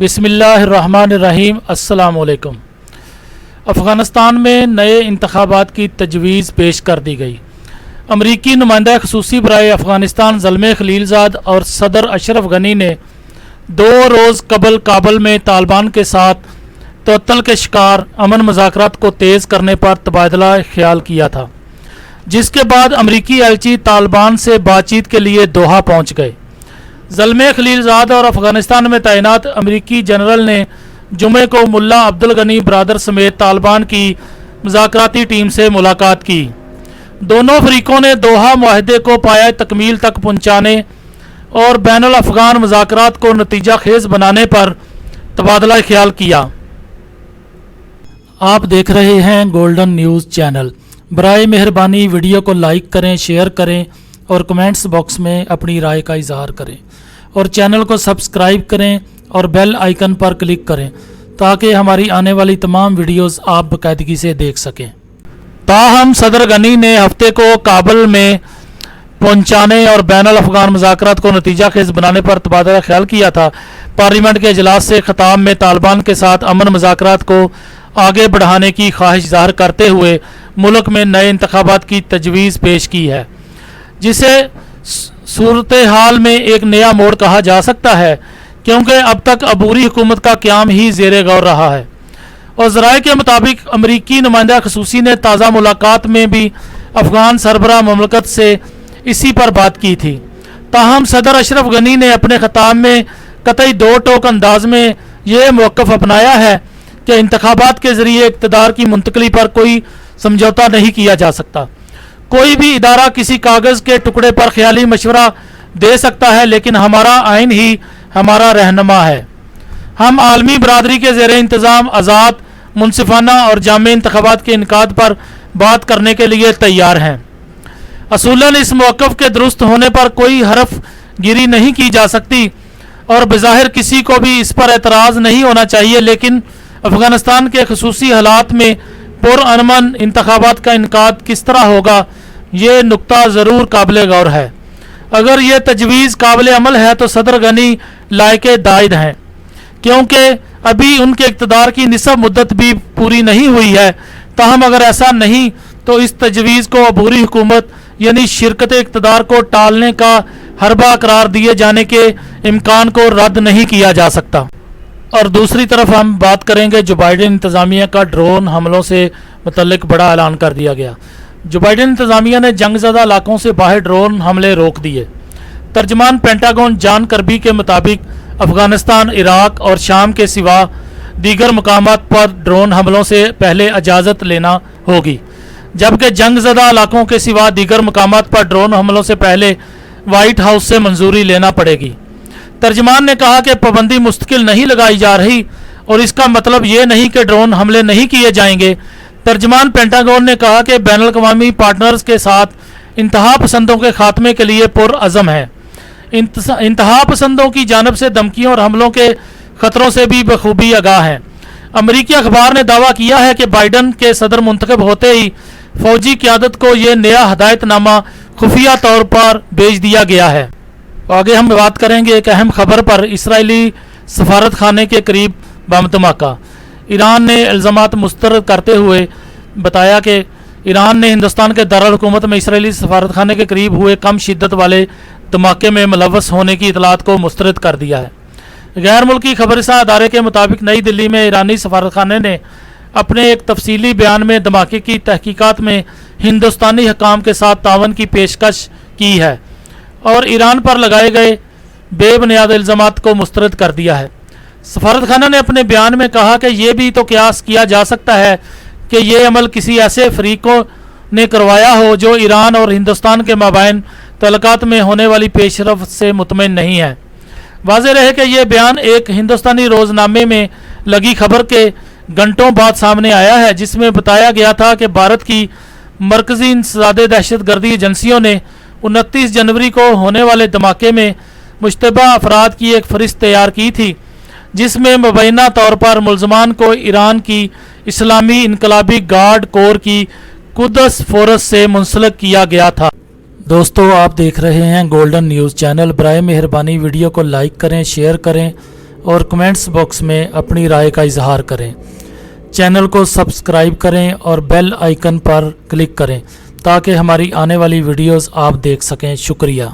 बिस्मिल्लाहिर्रहमानिर्रहीम। अस्सलामुअलैकुम। अफ़ग़ानिस्तान में नए इंतखाबात की तजवीज़ पेश कर दी गई। अमरीकी नुमाइंदा ख़ुसूसी बराए अफ़ग़ानिस्तान ज़ल्मे खलीलज़ाद और सदर अशरफ गनी ने 2 रोज़ कबल काबुल में तालिबान के साथ तवत्तल के शिकार अमन मुज़ाकरात को तेज़ करने पर तबादला ख्याल किया था, जिसके बाद अमरीकी एलची तालिबान से बातचीत के लिए दोहा पहुँच गए। ज़ल्मे खलीलज़ाद और अफ़ग़ानिस्तान में तैनात अमरीकी जनरल ने जुमे को मुल्ला अब्दुल गनी बरादर समेत तालिबान की मुज़ाकराती टीम से मुलाकात की। दोनों फरीकों ने दोहा मुआहदे को पाया तकमील तक पहुँचाने और बैनुल अफ़गान मुज़ाकरात को नतीजा खेज बनाने पर तबादला ख्याल किया। आप देख रहे हैं गोल्डन न्यूज़ चैनल। बराए मेहरबानी वीडियो को लाइक करें, शेयर करें और कमेंट्स बॉक्स में अपनी राय का इजहार करें और चैनल को सब्सक्राइब करें और बेल आइकन पर क्लिक करें ताकि हमारी आने वाली तमाम वीडियोस आप बाकायदगी से देख सकें। ताहम सदर गनी ने हफ्ते को काबुल में पहुंचाने और बैनुल अफ़गान मुज़ाकरात को नतीजा खेज बनाने पर तबादला ख्याल किया था। पार्लियामेंट के इजलास से खिताब में तालिबान के साथ अमन मुज़ाकरात को आगे बढ़ाने की ख्वाहिश ज़ाहिर करते हुए मुल्क में नए इंतखाबात की तजवीज़ पेश की है, जिसे सूरत हाल में एक नया मोड़ कहा जा सकता है, क्योंकि अब तक अबूरी हुकूमत का क़याम ही ज़ेरे गौर रहा है। और ज़राए के मुताबिक अमरीकी नुमाइंदा ख़ुसूसी ने ताज़ा मुलाकात में भी अफ़गान सरबराह ममलकत से इसी पर बात की थी। ताहम सदर अशरफ गनी ने अपने खिताब में कतई दो टोक अंदाज में यह मौक़िफ़ अपनाया है कि इंतखाबात के ज़रिए इक़्तिदार की मुंतकली पर कोई समझौता नहीं किया जा सकता। कोई भी इदारा किसी कागज़ के टुकड़े पर ख्याली मशवरा दे सकता है, लेकिन हमारा आइन ही हमारा रहनुमा है। हम आलमी बरादरी के ज़ेरे इंतज़ाम आज़ाद, मुनसिफाना और जामे इंतखाबात के इनकाद पर बात करने के लिए तैयार हैं। असूलन इस मौक़िफ़ के दुरुस्त होने पर कोई हरफ गिरी नहीं की जा सकती और बज़ाहिर किसी को भी इस पर एतराज़ नहीं होना चाहिए, लेकिन अफ़ग़ानिस्तान के ख़ुसूसी हालात में पुरअमन इंतखाबात का इनकाद किस तरह होगा, ये नुक्ता ज़रूर काबिल गौर है। अगर ये तजवीज़ काबिल अमल है तो सदर गनी लायके दायद हैं, क्योंकि अभी उनके इक़्तिदार की निसब मुद्दत भी पूरी नहीं हुई है। ताहम अगर ऐसा नहीं तो इस तजवीज़ को अबूरी हुकूमत यानी शिरकत इक़्तिदार को टालने का हरबा करार दिए जाने के इम्कान को रद्द नहीं किया जा सकता। और दूसरी तरफ हम बात करेंगे जो बाइडेन इंतज़ामिया का ड्रोन हमलों से मुतल्लिक बड़ा ऐलान कर दिया गया। जो बाइडेन इंतज़ामिया ने जंगज़दा इलाकों से बाहर ड्रोन हमले रोक दिए। तर्जमान पेंटागन जॉन कर्बी के मुताबिक अफ़ग़ानिस्तान, इराक और शाम के सिवा दीगर मकामात पर ड्रोन हमलों से पहले इजाज़त लेना होगी, जबकि जंगज़दा इलाकों के सिवा दीगर मकामात पर ड्रोन हमलों से पहले वाइट हाउस से मंजूरी लेना पड़ेगी। तर्जमान ने कहा कि पाबंदी मुस्तकिल नहीं लगाई जा रही और इसका मतलब ये नहीं कि ड्रोन हमले नहीं किए जाएंगे। तर्जमान पेंटागन ने कहा कि बैनुल-अक़वामी पार्टनर्स के साथ इंतहा पसंदों के खात्मे के लिए पुरअज़म है। इंतहा पसंदों की जानब से धमकियों और हमलों के ख़तरों से भी बखूबी आगाह हैं। अमरीकी अखबार ने दावा किया है कि बाइडन के सदर मुंतखब होते ही फ़ौजी क़यादत को यह नया हदायतनामा खुफिया तौर पर भेज दिया गया है। आगे हम बात करेंगे एक अहम खबर पर। इसराइली सफारत खाने के करीब बम धमाका। ईरान ने इल्ज़ामात मुस्तरद करते हुए बताया कि ईरान ने हिंदुस्तान के दारुल हुकूमत में इसराइली सफारत खाने के करीब हुए कम शिद्दत वाले धमाके में मुलव्वस होने की इतलात को मुस्तरद कर दिया है। गैर मुल्की खबरसां अदारे के मुताबिक नई दिल्ली में ईरानी सफारत खाने ने अपने एक तफसीली बयान में धमाके की तहकीकात में हिंदुस्तानी हकाम के साथ तावन की पेशकश की है और ईरान पर लगाए गए बेबुनियाद इल्ज़ामात को मुस्तरद कर दिया है। सफारत खाना ने अपने बयान में कहा कि यह भी तो क़यास किया जा सकता है कि यह अमल किसी ऐसे फरीकों ने करवाया हो जो ईरान और हिंदुस्तान के माबैन तल्लुकात में होने वाली पेशरफ से मुतमईन नहीं है। वाज़ेह रहे कि यह बयान एक हिंदुस्तानी रोज़नामे में लगी खबर के घंटों बाद सामने आया है, जिसमें बताया गया था कि भारत की मरकज़ी इंसदादे दहशत गर्दी एजेंसियों ने 29 जनवरी को होने वाले धमाके में मुश्तबा अफराद की एक फहरिस्त तैयार की थी, जिसमें मुबैना तौर पर मुल्ज़मान को ईरान की इस्लामी इनकलाबी गार्ड कोर की कुद्स फोर्स से मुंसलिक किया गया था। दोस्तों, आप देख रहे हैं गोल्डन न्यूज़ चैनल। बराए मेहरबानी वीडियो को लाइक करें, शेयर करें اور کمنٹس باکس میں اپنی رائے کا اظہار کریں۔ چینل کو سبسکرائب کریں اور بیل آئیکن پر کلک کریں تاکہ ہماری آنے والی ویڈیوز آپ دیکھ سکیں۔ شکریہ۔